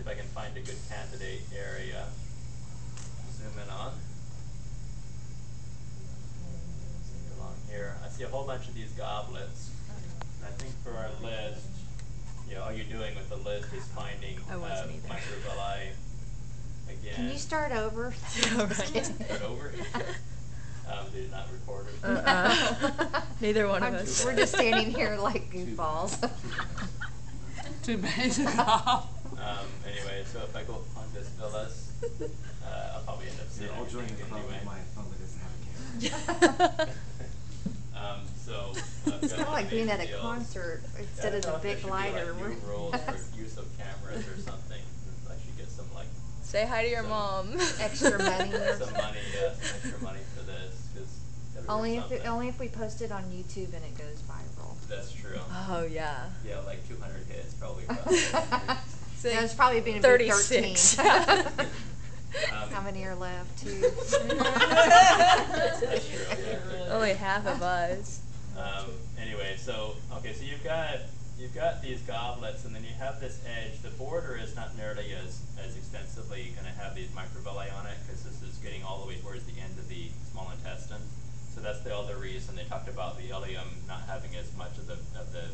if I can find a good candidate area to zoom in on. Along here, I see a whole bunch of these goblets. And I think for our list, you know, all you're doing with the list is finding microvilli again. Can you start over? Start over? Did it not record it? Neither one of us. We're just standing here like goofballs. Too basic. Anyway, so if I go on this villas, I'll probably end up seeing I'll join the club anyway. with my phone that doesn't have a camera. It's kind of like being at a concert instead of the big lighter. New rules for use of cameras or something. I should get some like. Say hi to your mom. Extra money. Some money, some extra money for this, because. Only if we post it on YouTube and it goes viral. That's true. Oh yeah. Yeah, like 200 hits probably. That's probably been 36. 13. How many are left? 2. That's true. Yeah. Only half of us. Anyway, so okay, so you've got these goblets, and then you have this edge. The border is not nearly as extensively going to have these microvilli on it, because this is getting all the way towards the end of the small intestine. So that's the other reason they talked about the ileum not having as much of the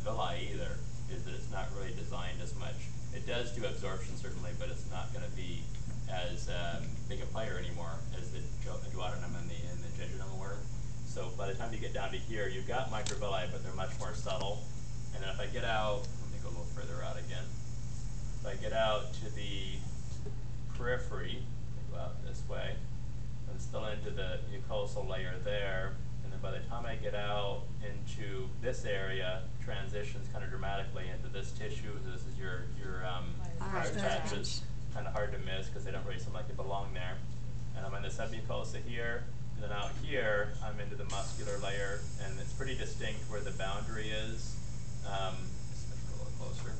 villi either, is that it's not really designed as much. It does do absorption certainly, but it's not going to be as big a player anymore as the duodenum and the jejunum were. So by the time you get down to here, you've got microvilli, but they're much more subtle. And then if I get out, let me go a little further out again. If I get out to the periphery, go out this way, I'm still into the mucosal layer there. And then by the time I get out into this area, transitions kind of dramatically into this tissue. This is your hard patches. Kind of hard to miss because they don't really seem like they belong there. And I'm in the submucosa here. And then out here, I'm into the muscular layer, and it's pretty distinct where the boundary is. Let's make it a little closer.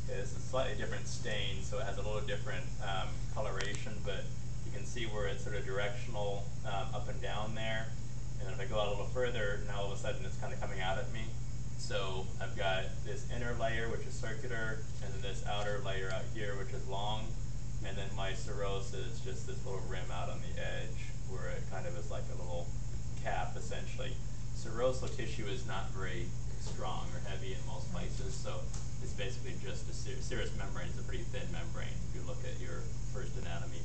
Okay, this is a slightly different stain, so it has a little different coloration, but you can see where it's sort of directional up and down there. And then if I go out a little further, now all of a sudden it's kind of coming out at me. So I've got this inner layer, which is circular, and then this outer layer out here, which is long. And then my serosa is just this little rim out on the edge where it kind of is like a little cap, essentially. Serosal tissue is not very strong or heavy in most places, so it's basically just a serous membrane. It's a pretty thin membrane. If you look at your first anatomy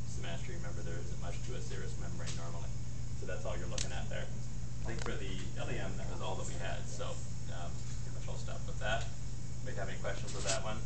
semester, remember there isn't much to a serous membrane normally. So that's all you're looking at there. I think for the ileum, that was all that we had. So pretty much all stuff with that. Anybody have any questions with that one?